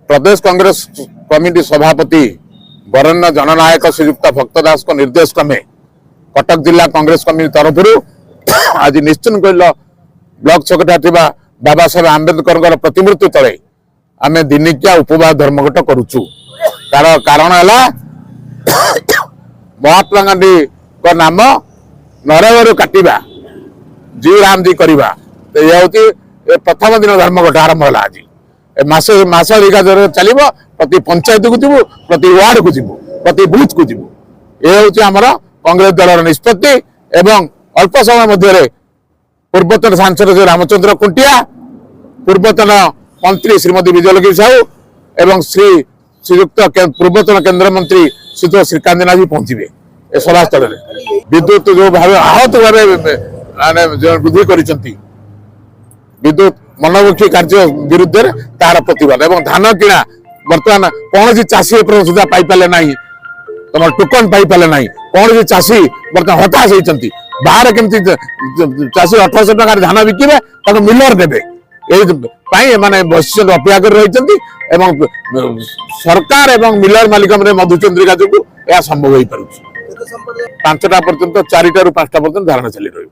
प्रदेश Congress committee सभापति वरेण्य जननायक श्रीयुक्त भक्त दास को निर्देश क्रमे कटक जिला कांग्रेस कमिटी तरफ आज निश्चित coil block secretary Baba Saheb Ambedkar प्रतिमूर्ति तले आम दिनिकिया उपवास धर्मघट करुचु। तार कारण है महात्मा गांधी को नाम नरवर काटिबा जी राम जी करवा तो ये हूँ प्रथम दिन धर्मघट आरंभ है। आज मास चलो प्रति पंचायत को जीवु, प्रति वार्ड को जीवु, प्रति बूथ को जीवु। ये हूँ आमर कांग्रेस दल निष्पत्ति एवं अल्प समय मध्य पूर्वतन सांसद जो रामचंद्र खुंटिया, पूर्वतन मंत्री श्रीमती विजयलक्ष्मी साहू एवं श्रीयुक्त पूर्वतन केंद्र मंत्री श्री श्रीकांत नाथ भी पहुंचे ए सभा स्थल में। विद्युत जो भाव आहत भाव वृद्धि कर विद्युत मनमुखी कार्य विरुद्ध तार प्रतिवाद एवं धान किणा बर्तमान कौन सी चाषी सुधा पाइपारे ना तुम टोकन पाइपारे ना कौन सी चाषी बर्तमान हताश होती बाहर केमती चाषी 1800 टका धान बिके मिलर देवे ये बस अपेक्षा कर रही सरकार एवं मिलर मालिक मधुचंद्रिका जो यह संभव हो पार 5टा पर्यंत 4टा ରୁ 5टा पर्यंत धारणा चली रही।